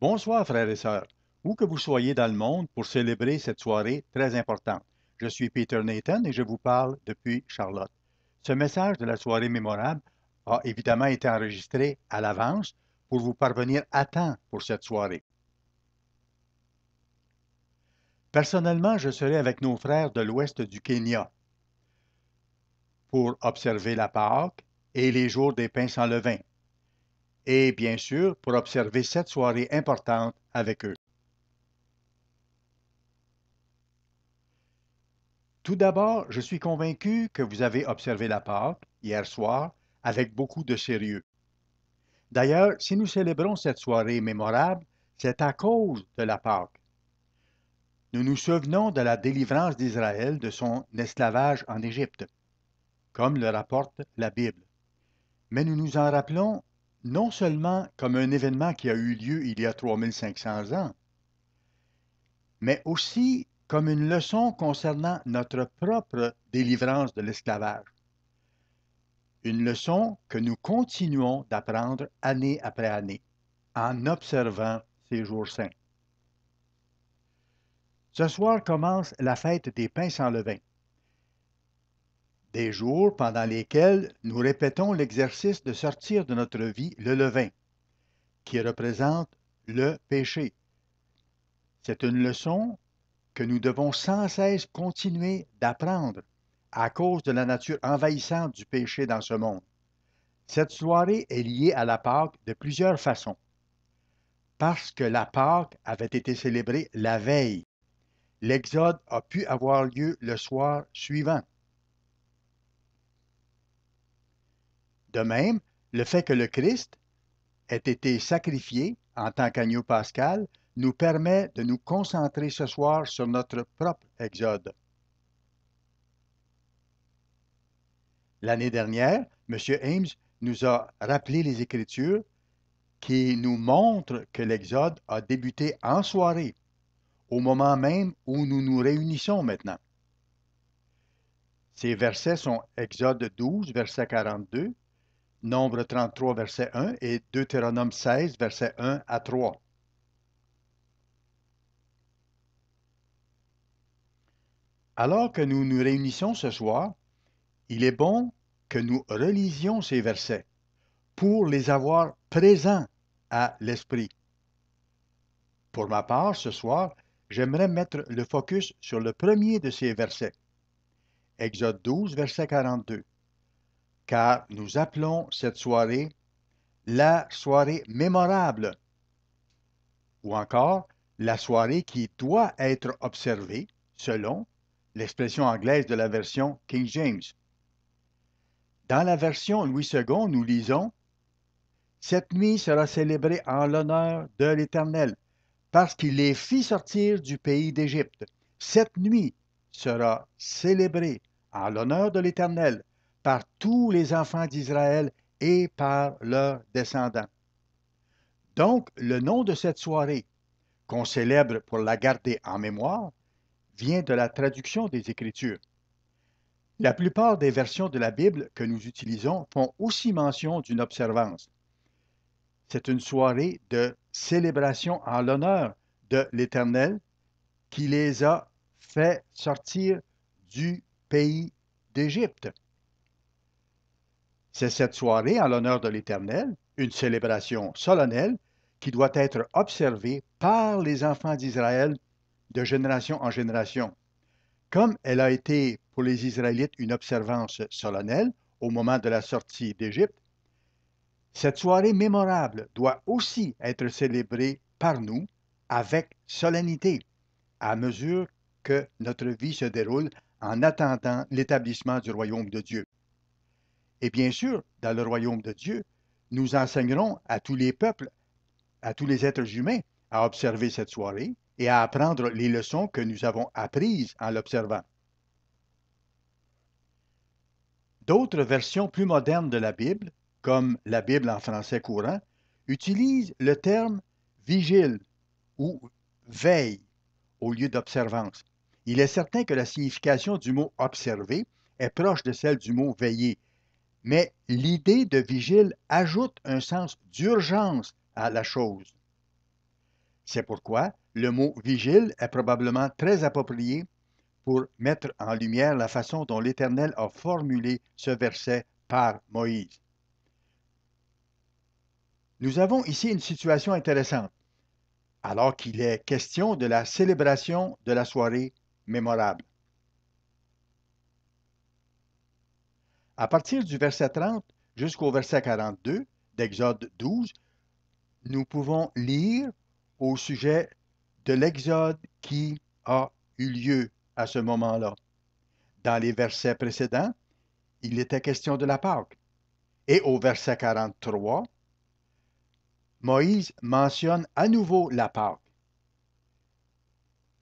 Bonsoir frères et sœurs, où que vous soyez dans le monde pour célébrer cette soirée très importante. Je suis Peter Nathan et je vous parle depuis Charlotte. Ce message de la soirée mémorable a évidemment été enregistré à l'avance pour vous parvenir à temps pour cette soirée. Personnellement, je serai avec nos frères de l'ouest du Kenya pour observer la Pâque et les jours des pains sans levain, et bien sûr pour observer cette soirée importante avec eux. Tout d'abord, je suis convaincu que vous avez observé la Pâque hier soir avec beaucoup de sérieux. D'ailleurs, si nous célébrons cette soirée mémorable, c'est à cause de la Pâque. Nous nous souvenons de la délivrance d'Israël de son esclavage en Égypte, comme le rapporte la Bible. Mais nous nous en rappelons non seulement comme un événement qui a eu lieu il y a 3500 ans, mais aussi comme une leçon concernant notre propre délivrance de l'esclavage. Une leçon que nous continuons d'apprendre année après année en observant ces jours saints. Ce soir commence la fête des pains sans levain, des jours pendant lesquels nous répétons l'exercice de sortir de notre vie le levain, qui représente le péché. C'est une leçon que nous devons sans cesse continuer d'apprendre à cause de la nature envahissante du péché dans ce monde. Cette soirée est liée à la Pâque de plusieurs façons. Parce que la Pâque avait été célébrée la veille, l'Exode a pu avoir lieu le soir suivant. De même, le fait que le Christ ait été sacrifié en tant qu'agneau pascal nous permet de nous concentrer ce soir sur notre propre Exode. L'année dernière, M. Ames nous a rappelé les Écritures qui nous montrent que l'Exode a débuté en soirée, au moment même où nous nous réunissons maintenant. Ces versets sont Exode 12, verset 42, Nombre 33, verset 1 et Deutéronome 16, verset 1 à 3. Alors que nous nous réunissons ce soir, il est bon que nous relisions ces versets pour les avoir présents à l'esprit. Pour ma part, ce soir, j'aimerais mettre le focus sur le premier de ces versets, Exode 12, verset 42, car nous appelons cette soirée la soirée mémorable, ou encore la soirée qui doit être observée selon l'expression anglaise de la version King James. Dans la version Louis II, nous lisons Cette nuit sera célébrée en l'honneur de l'Éternel, parce qu'il les fit sortir du pays d'Égypte. Cette nuit sera célébrée en l'honneur de l'Éternel par tous les enfants d'Israël et par leurs descendants. Donc, le nom de cette soirée, qu'on célèbre pour la garder en mémoire, vient de la traduction des Écritures. La plupart des versions de la Bible que nous utilisons font aussi mention d'une observance. C'est une soirée de célébration en l'honneur de l'Éternel qui les a fait sortir du pays d'Égypte. C'est cette soirée en l'honneur de l'Éternel, une célébration solennelle qui doit être observée par les enfants d'Israël de génération en génération. Comme elle a été pour les Israélites une observance solennelle au moment de la sortie d'Égypte, cette soirée mémorable doit aussi être célébrée par nous avec solennité à mesure que notre vie se déroule en attendant l'établissement du royaume de Dieu. Et bien sûr, dans le royaume de Dieu, nous enseignerons à tous les peuples, à tous les êtres humains, à observer cette soirée et à apprendre les leçons que nous avons apprises en l'observant. D'autres versions plus modernes de la Bible, comme la Bible en français courant, utilisent le terme vigile ou veille au lieu d'observance. Il est certain que la signification du mot observer est proche de celle du mot veiller, mais l'idée de vigile ajoute un sens d'urgence à la chose. C'est pourquoi le mot vigile est probablement très approprié pour mettre en lumière la façon dont l'Éternel a formulé ce verset par Moïse. Nous avons ici une situation intéressante, alors qu'il est question de la célébration de la soirée mémorable. À partir du verset 30 jusqu'au verset 42 d'Exode 12, nous pouvons lire au sujet de l'Exode qui a eu lieu à ce moment-là. Dans les versets précédents, il était question de la Pâque. Et au verset 43, Moïse mentionne à nouveau la Pâque.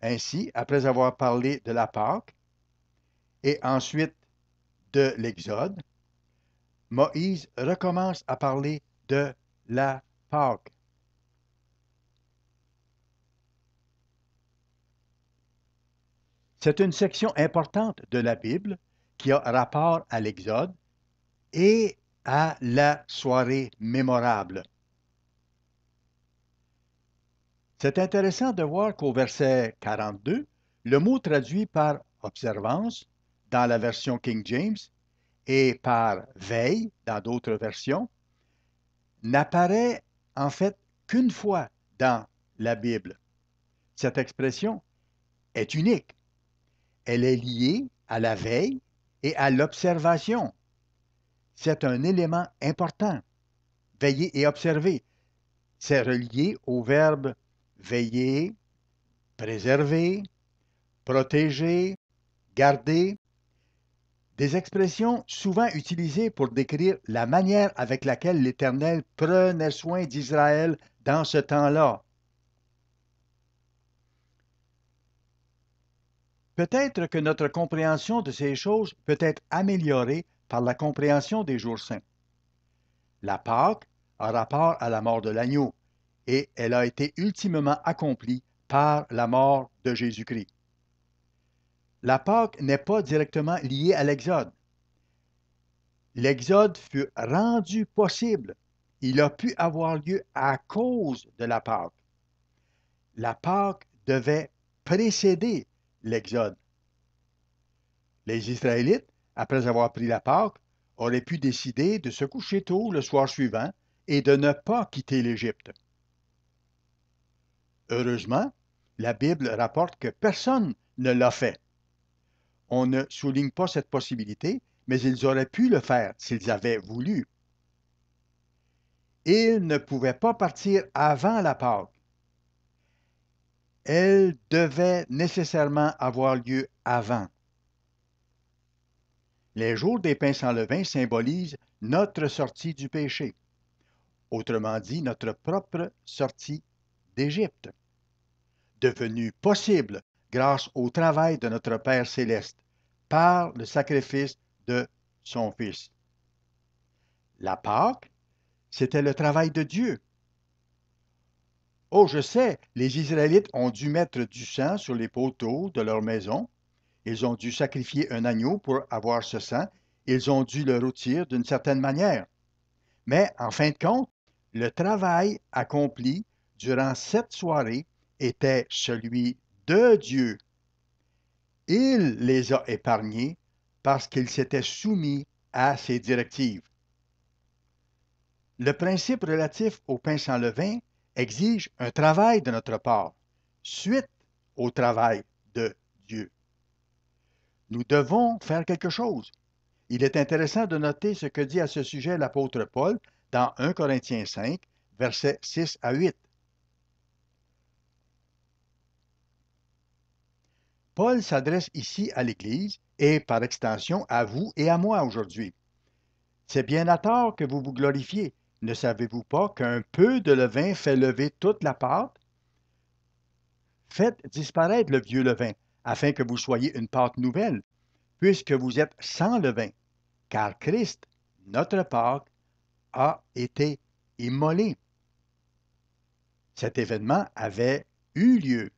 Ainsi, après avoir parlé de la Pâque et ensuite de l'Exode, Moïse recommence à parler de la Pâque. C'est une section importante de la Bible qui a rapport à l'Exode et à la soirée mémorable. C'est intéressant de voir qu'au verset 42, le mot traduit par observance dans la version King James et par veille dans d'autres versions n'apparaît en fait qu'une fois dans la Bible. Cette expression est unique. Elle est liée à la veille et à l'observation. C'est un élément important. Veiller et observer. C'est relié au verbe veiller, préserver, protéger, garder. Des expressions souvent utilisées pour décrire la manière avec laquelle l'Éternel prenait soin d'Israël dans ce temps-là. Peut-être que notre compréhension de ces choses peut être améliorée par la compréhension des jours saints. La Pâque a rapport à la mort de l'agneau et elle a été ultimement accomplie par la mort de Jésus-Christ. La Pâque n'est pas directement liée à l'Exode. L'Exode fut rendu possible. Il a pu avoir lieu à cause de la Pâque. La Pâque devait précéder l'Exode. Les Israélites, après avoir pris la Pâque, auraient pu décider de se coucher tôt le soir suivant et de ne pas quitter l'Égypte. Heureusement, la Bible rapporte que personne ne l'a fait. On ne souligne pas cette possibilité, mais ils auraient pu le faire s'ils avaient voulu. Ils ne pouvaient pas partir avant la Pâque. Elle devait nécessairement avoir lieu avant. Les jours des pains sans levain symbolisent notre sortie du péché, autrement dit notre propre sortie d'Égypte, devenue possible grâce au travail de notre Père céleste par le sacrifice de son Fils. La Pâque, c'était le travail de Dieu. Oh, je sais, les Israélites ont dû mettre du sang sur les poteaux de leur maison. Ils ont dû sacrifier un agneau pour avoir ce sang. Ils ont dû le rôtir d'une certaine manière. Mais en fin de compte, le travail accompli durant cette soirée était celui de Dieu. Il les a épargnés parce qu'ils s'étaient soumis à ses directives. Le principe relatif au pain sans levain exige un travail de notre part, suite au travail de Dieu. Nous devons faire quelque chose. Il est intéressant de noter ce que dit à ce sujet l'apôtre Paul dans 1 Corinthiens 5, versets 6 à 8. Paul s'adresse ici à l'Église et par extension à vous et à moi aujourd'hui. C'est bien à tort que vous vous glorifiez. Ne savez-vous pas qu'un peu de levain fait lever toute la pâte? Faites disparaître le vieux levain, afin que vous soyez une pâte nouvelle, puisque vous êtes sans levain, car Christ, notre Pâque, a été immolé. Cet événement avait eu lieu.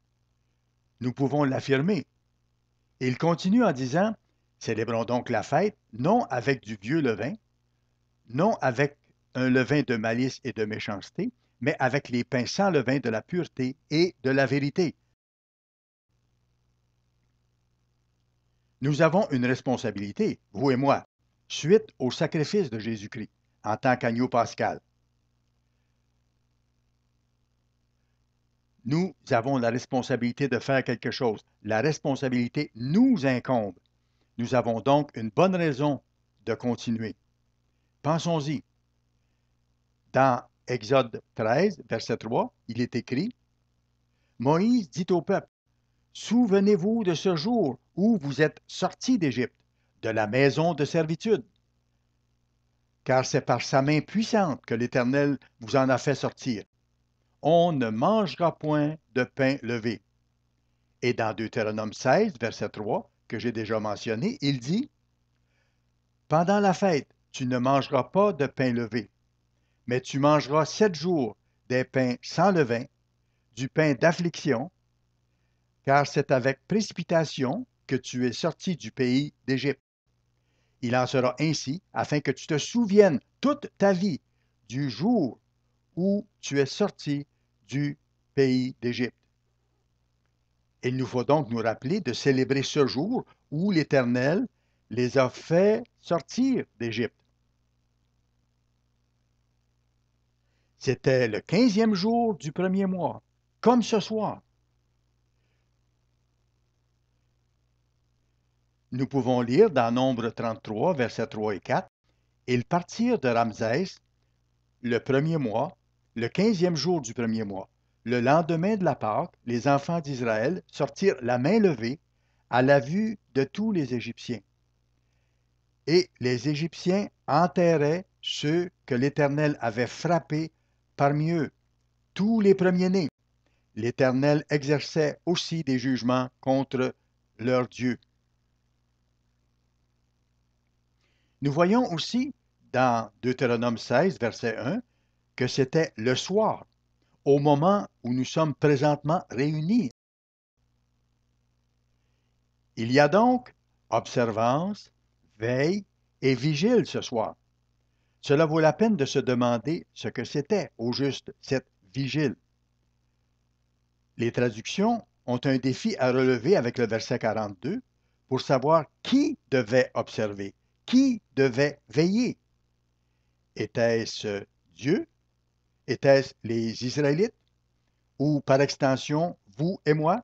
Nous pouvons l'affirmer. Il continue en disant, célébrons donc la fête, non avec du vieux levain, non avec un levain de malice et de méchanceté, mais avec les pains sans levain de la pureté et de la vérité. Nous avons une responsabilité, vous et moi, suite au sacrifice de Jésus-Christ en tant qu'agneau pascal. Nous avons la responsabilité de faire quelque chose. La responsabilité nous incombe. Nous avons donc une bonne raison de continuer. Pensons-y. Dans Exode 13, verset 3, il est écrit, Moïse dit au peuple, Souvenez-vous de ce jour où vous êtes sortis d'Égypte, de la maison de servitude, car c'est par sa main puissante que l'Éternel vous en a fait sortir. On ne mangera point de pain levé. Et dans Deutéronome 16, verset 3, que j'ai déjà mentionné, il dit, Pendant la fête, tu ne mangeras pas de pain levé, mais tu mangeras 7 jours des pains sans levain, du pain d'affliction, car c'est avec précipitation que tu es sorti du pays d'Égypte. Il en sera ainsi, afin que tu te souviennes toute ta vie du jour où tu es sorti du pays d'Égypte. Il nous faut donc nous rappeler de célébrer ce jour où l'Éternel les a fait sortir d'Égypte. C'était le 15e jour du premier mois, comme ce soir. Nous pouvons lire dans Nombre 33, versets 3 et 4, Ils partirent de Ramsès le premier mois, le 15e jour du premier mois. Le lendemain de la Pâque, les enfants d'Israël sortirent la main levée à la vue de tous les Égyptiens. Et les Égyptiens enterraient ceux que l'Éternel avait frappés parmi eux, tous les premiers-nés. L'Éternel exerçait aussi des jugements contre leur Dieu. Nous voyons aussi dans Deutéronome 16, verset 1, que c'était le soir, au moment où nous sommes présentement réunis. Il y a donc observance, veille et vigile ce soir. Cela vaut la peine de se demander ce que c'était au juste cette vigile. Les traductions ont un défi à relever avec le verset 42 pour savoir qui devait observer, qui devait veiller. Était-ce Dieu? Était-ce les Israélites? Ou par extension, vous et moi?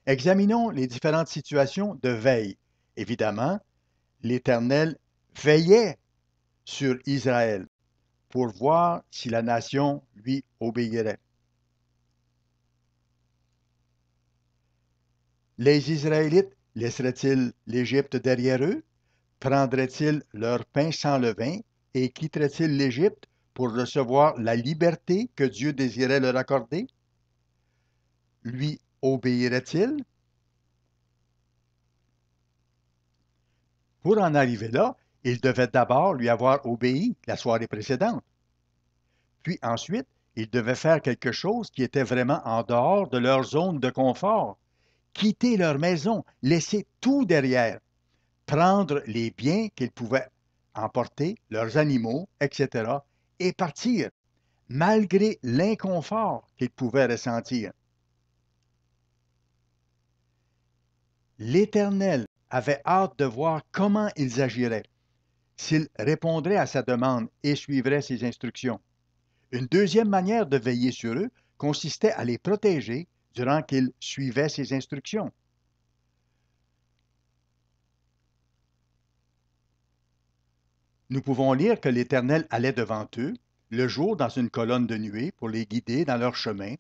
Examinons les différentes situations de veille. Évidemment, l'Éternel veillait sur Israël pour voir si la nation lui obéirait. Les Israélites laisseraient-ils l'Égypte derrière eux? Prendraient-ils leur pain sans levain et quitteraient-ils l'Égypte pour recevoir la liberté que Dieu désirait leur accorder? Lui obéiraient-ils? Pour en arriver là, ils devaient d'abord lui avoir obéi la soirée précédente. Puis ensuite, ils devaient faire quelque chose qui était vraiment en dehors de leur zone de confort. Quitter leur maison, laisser tout derrière, prendre les biens qu'ils pouvaient emporter, leurs animaux, etc., et partir, malgré l'inconfort qu'ils pouvaient ressentir. L'Éternel avait hâte de voir comment ils agiraient, s'ils répondraient à sa demande et suivraient ses instructions. Une deuxième manière de veiller sur eux consistait à les protéger durant qu'ils suivaient ses instructions. Nous pouvons lire que l'Éternel allait devant eux, le jour dans une colonne de nuée pour les guider dans leur chemin,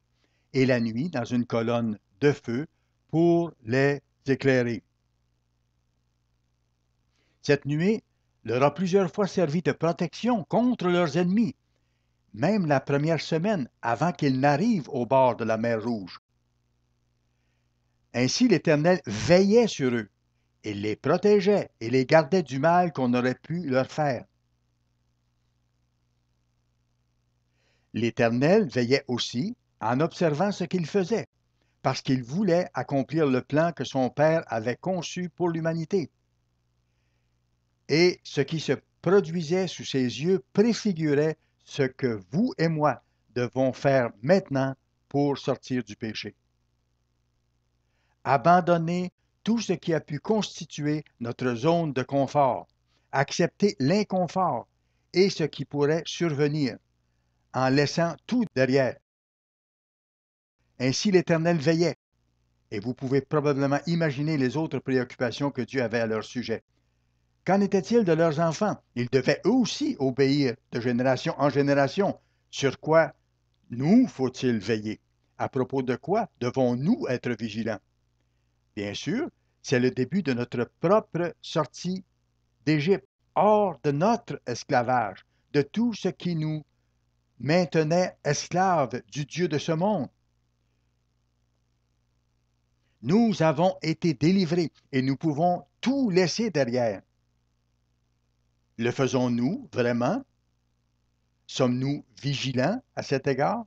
et la nuit dans une colonne de feu pour les éclairer. Cette nuée leur a plusieurs fois servi de protection contre leurs ennemis, même la première semaine avant qu'ils n'arrivent au bord de la mer Rouge. Ainsi l'Éternel veillait sur eux. Il les protégeait et les gardait du mal qu'on aurait pu leur faire. L'Éternel veillait aussi en observant ce qu'il faisait, parce qu'il voulait accomplir le plan que son Père avait conçu pour l'humanité. Et ce qui se produisait sous ses yeux préfigurait ce que vous et moi devons faire maintenant pour sortir du péché. Abandonner tout ce qui a pu constituer notre zone de confort, accepter l'inconfort et ce qui pourrait survenir, en laissant tout derrière. Ainsi l'Éternel veillait, et vous pouvez probablement imaginer les autres préoccupations que Dieu avait à leur sujet. Qu'en était-il de leurs enfants? Ils devaient eux aussi obéir de génération en génération. Sur quoi nous faut-il veiller? À propos de quoi devons-nous être vigilants? Bien sûr, c'est le début de notre propre sortie d'Égypte, hors de notre esclavage, de tout ce qui nous maintenait esclaves du Dieu de ce monde. Nous avons été délivrés et nous pouvons tout laisser derrière. Le faisons-nous vraiment? Sommes-nous vigilants à cet égard?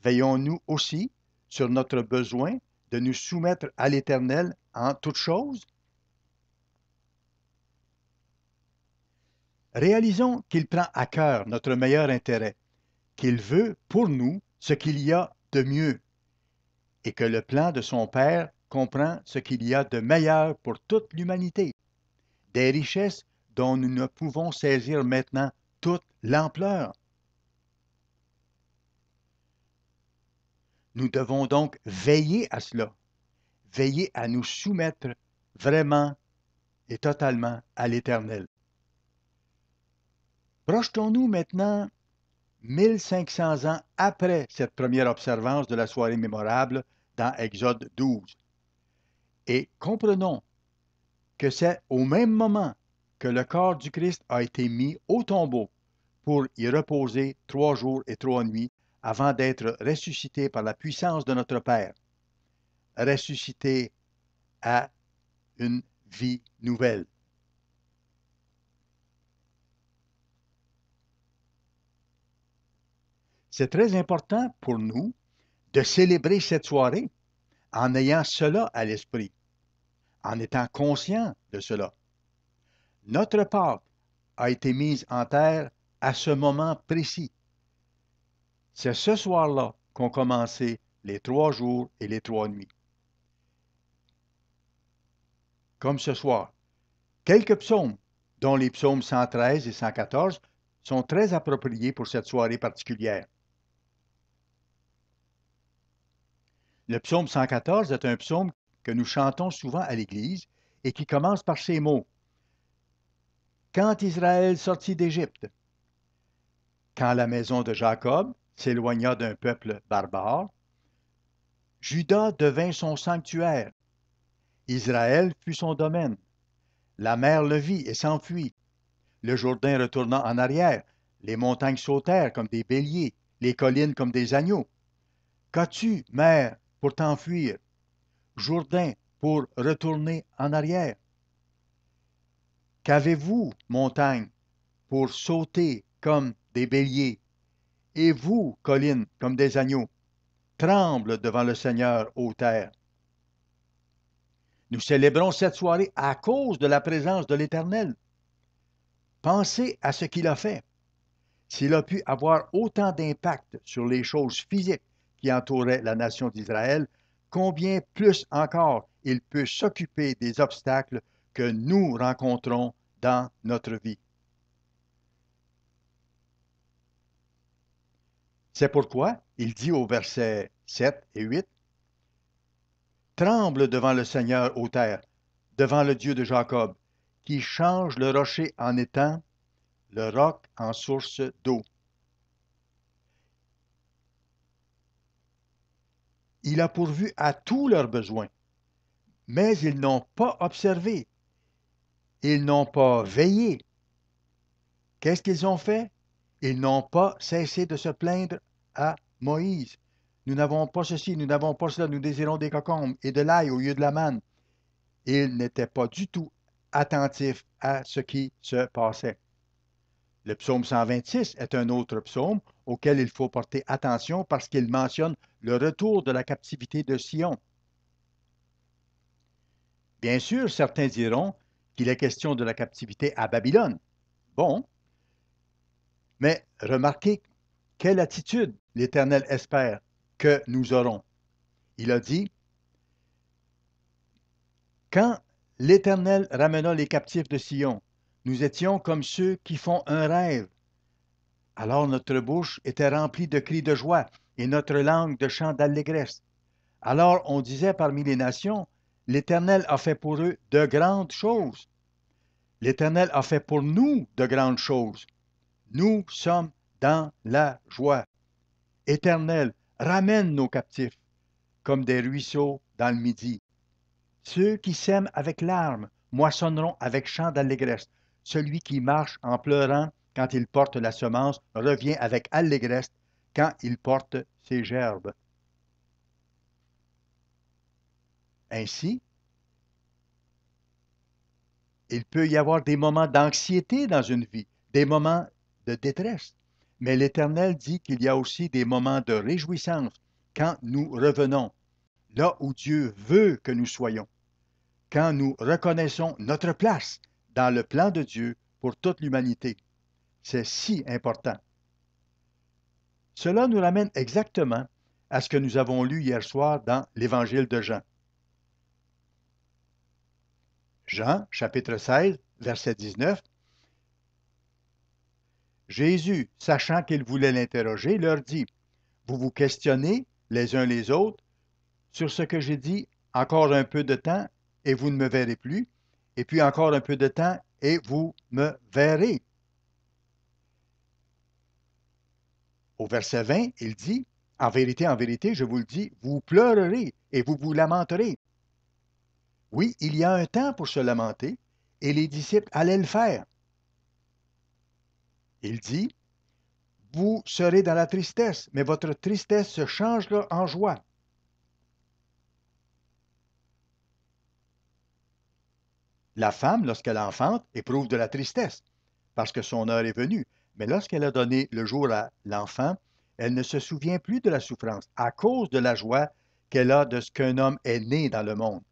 Veillons-nous aussi sur notre besoin de nous soumettre à l'Éternel en toutes choses? Réalisons qu'il prend à cœur notre meilleur intérêt, qu'il veut pour nous ce qu'il y a de mieux, et que le plan de son Père comprend ce qu'il y a de meilleur pour toute l'humanité, des richesses dont nous ne pouvons saisir maintenant toute l'ampleur. Nous devons donc veiller à cela, veiller à nous soumettre vraiment et totalement à l'Éternel. Projetons-nous maintenant 1500 ans après cette première observance de la soirée mémorable dans Exode 12 et comprenons que c'est au même moment que le corps du Christ a été mis au tombeau pour y reposer 3 jours et 3 nuits avant d'être ressuscité par la puissance de notre Père, ressuscité à une vie nouvelle. C'est très important pour nous de célébrer cette soirée en ayant cela à l'esprit, en étant conscient de cela. Notre Pâque a été mise en terre à ce moment précis. C'est ce soir-là qu'ont commencé les 3 jours et les 3 nuits. Comme ce soir, quelques psaumes, dont les psaumes 113 et 114, sont très appropriés pour cette soirée particulière. Le psaume 114 est un psaume que nous chantons souvent à l'Église et qui commence par ces mots. Quand Israël sortit d'Égypte, quand la maison de Jacob s'éloigna d'un peuple barbare, Juda devint son sanctuaire, Israël fut son domaine. La mer le vit et s'enfuit. Le Jourdain retourna en arrière, les montagnes sautèrent comme des béliers, les collines comme des agneaux. Qu'as-tu, mer, pour t'enfuir? Jourdain, pour retourner en arrière? Qu'avez-vous, montagne, pour sauter comme des béliers? Et vous, collines, comme des agneaux? Tremble devant le Seigneur, ô terre. Nous célébrons cette soirée à cause de la présence de l'Éternel. Pensez à ce qu'il a fait. S'il a pu avoir autant d'impact sur les choses physiques qui entouraient la nation d'Israël, combien plus encore il peut s'occuper des obstacles que nous rencontrons dans notre vie. C'est pourquoi il dit au verset 7 et 8, Tremble devant le Seigneur, ô terre, devant le Dieu de Jacob, qui change le rocher en étang, le roc en source d'eau. Il a pourvu à tous leurs besoins, mais ils n'ont pas observé, ils n'ont pas veillé. Qu'est-ce qu'ils ont fait? Ils n'ont pas cessé de se plaindre à Moïse. Nous n'avons pas ceci, nous n'avons pas cela, nous désirons des cocombes et de l'ail au lieu de la manne. Ils n'étaient pas du tout attentifs à ce qui se passait. Le psaume 126 est un autre psaume auquel il faut porter attention parce qu'il mentionne le retour de la captivité de Sion. Bien sûr, certains diront qu'il est question de la captivité à Babylone. Bon, mais remarquez quelle attitude l'Éternel espère que nous aurons. Il a dit, quand l'Éternel ramena les captifs de Sion, nous étions comme ceux qui font un rêve. Alors notre bouche était remplie de cris de joie et notre langue de chants d'allégresse. Alors on disait parmi les nations, l'Éternel a fait pour eux de grandes choses. L'Éternel a fait pour nous de grandes choses. Nous sommes dans la joie. Éternel, ramène nos captifs comme des ruisseaux dans le midi. Ceux qui sèment avec larmes moissonneront avec chants d'allégresse. Celui qui marche en pleurant quand il porte la semence revient avec allégresse quand il porte ses gerbes. Ainsi, il peut y avoir des moments d'anxiété dans une vie, des moments de détresse. Mais l'Éternel dit qu'il y a aussi des moments de réjouissance quand nous revenons là où Dieu veut que nous soyons, quand nous reconnaissons notre place dans le plan de Dieu pour toute l'humanité. C'est si important. Cela nous ramène exactement à ce que nous avons lu hier soir dans l'Évangile de Jean. Jean, chapitre 16, verset 19. Jésus, sachant qu'ils voulaient l'interroger, leur dit, vous vous questionnez les uns les autres sur ce que j'ai dit encore un peu de temps et vous ne me verrez plus, et puis encore un peu de temps et vous me verrez. Au verset 20, il dit, en vérité, je vous le dis, vous pleurerez et vous vous lamenterez. Oui, il y a un temps pour se lamenter, et les disciples allaient le faire. Il dit, vous serez dans la tristesse, mais votre tristesse se changera en joie. La femme, lorsqu'elle enfante, éprouve de la tristesse, parce que son heure est venue. Mais lorsqu'elle a donné le jour à l'enfant, elle ne se souvient plus de la souffrance, à cause de la joie qu'elle a de ce qu'un homme est né dans le monde.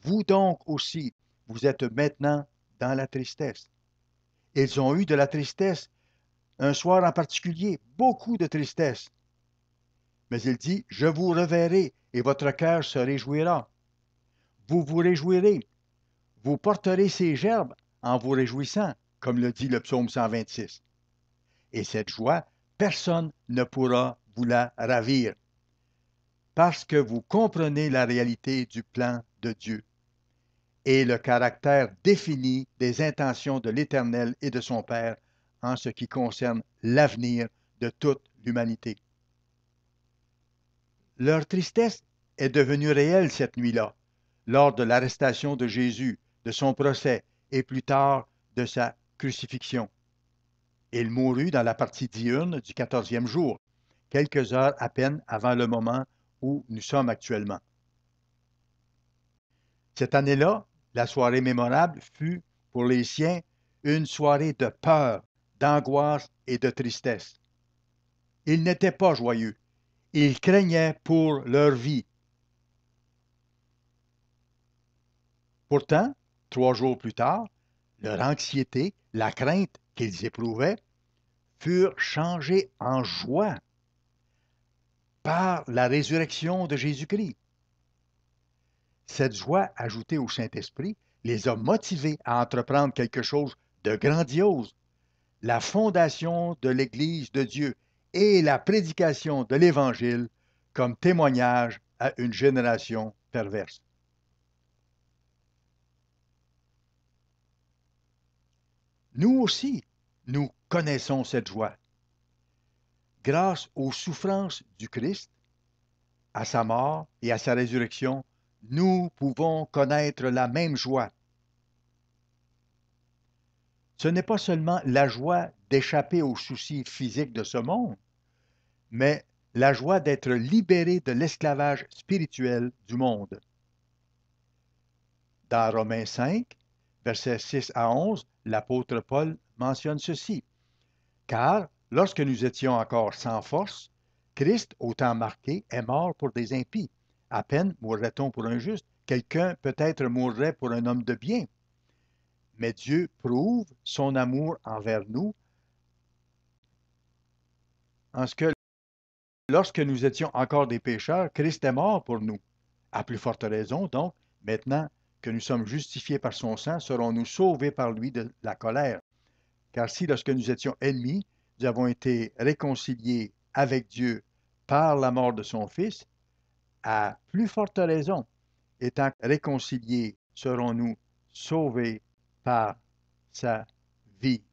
Vous donc aussi, vous êtes maintenant dans la tristesse. Ils ont eu de la tristesse, un soir en particulier, beaucoup de tristesse. Mais il dit, je vous reverrai et votre cœur se réjouira. Vous vous réjouirez, vous porterez ces gerbes en vous réjouissant, comme le dit le psaume 126. Et cette joie, personne ne pourra vous la ravir, parce que vous comprenez la réalité du plan de Dieu et le caractère défini des intentions de l'Éternel et de son Père en ce qui concerne l'avenir de toute l'humanité. Leur tristesse est devenue réelle cette nuit-là, lors de l'arrestation de Jésus, de son procès et plus tard de sa crucifixion. Il mourut dans la partie diurne du 14e jour, quelques heures à peine avant le moment où nous sommes actuellement. Cette année-là, la soirée mémorable fut, pour les siens, une soirée de peur, d'angoisse et de tristesse. Ils n'étaient pas joyeux. Ils craignaient pour leur vie. Pourtant, 3 jours plus tard, leur anxiété, la crainte qu'ils éprouvaient, furent changées en joie par la résurrection de Jésus-Christ. Cette joie ajoutée au Saint-Esprit les a motivés à entreprendre quelque chose de grandiose, la fondation de l'Église de Dieu et la prédication de l'Évangile comme témoignage à une génération perverse. Nous aussi, nous connaissons cette joie. Grâce aux souffrances du Christ, à sa mort et à sa résurrection, nous pouvons connaître la même joie. Ce n'est pas seulement la joie d'échapper aux soucis physiques de ce monde, mais la joie d'être libéré de l'esclavage spirituel du monde. Dans Romains 5, versets 6 à 11, l'apôtre Paul mentionne ceci. Car, lorsque nous étions encore sans force, Christ, au temps marqué, est mort pour des impies. À peine mourrait-on pour un juste. Quelqu'un peut-être mourrait pour un homme de bien. Mais Dieu prouve son amour envers nous en ce que lorsque nous étions encore des pécheurs, Christ est mort pour nous. À plus forte raison, donc, maintenant que nous sommes justifiés par son sang, serons-nous sauvés par lui de la colère. Car si, lorsque nous étions ennemis, nous avons été réconciliés avec Dieu par la mort de son Fils, à plus forte raison, étant réconciliés, serons-nous sauvés par sa vie.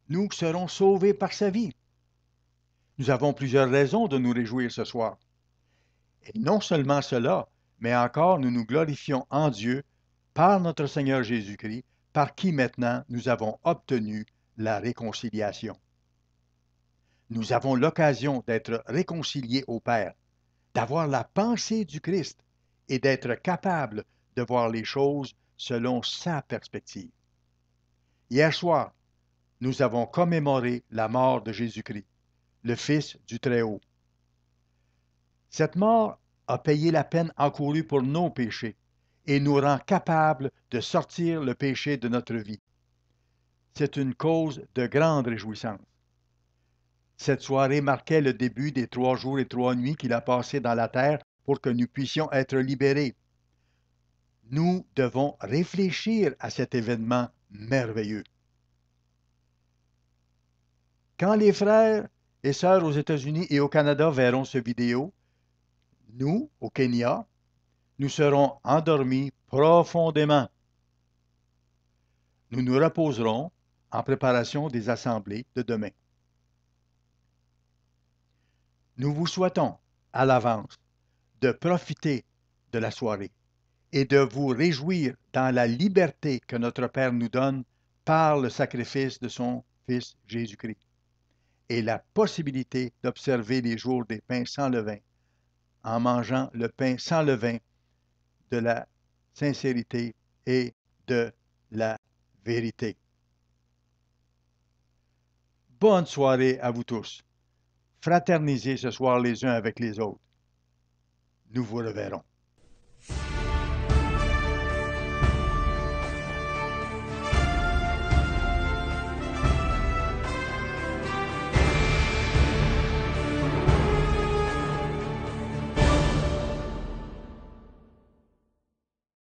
Nous serons sauvés par sa vie. Nous avons plusieurs raisons de nous réjouir ce soir. Et non seulement cela, mais encore nous nous glorifions en Dieu par notre Seigneur Jésus-Christ, par qui maintenant nous avons obtenu la réconciliation. Nous avons l'occasion d'être réconciliés au Père, d'avoir la pensée du Christ et d'être capables de voir les choses selon sa perspective. Hier soir, nous avons commémoré la mort de Jésus-Christ, le Fils du Très-Haut. Cette mort a payé la peine encourue pour nos péchés et nous rend capables de sortir le péché de notre vie. C'est une cause de grande réjouissance. Cette soirée marquait le début des 3 jours et 3 nuits qu'il a passés dans la terre pour que nous puissions être libérés. Nous devons réfléchir à cet événement merveilleux. Quand les frères et sœurs aux États-Unis et au Canada verront cette vidéo, nous, au Kenya, nous serons endormis profondément. Nous nous reposerons en préparation des assemblées de demain. Nous vous souhaitons, à l'avance, de profiter de la soirée et de vous réjouir dans la liberté que notre Père nous donne par le sacrifice de son Fils Jésus-Christ et la possibilité d'observer les jours des pains sans levain en mangeant le pain sans levain de la sincérité et de la vérité. Bonne soirée à vous tous. Fraternisez ce soir les uns avec les autres. Nous vous reverrons.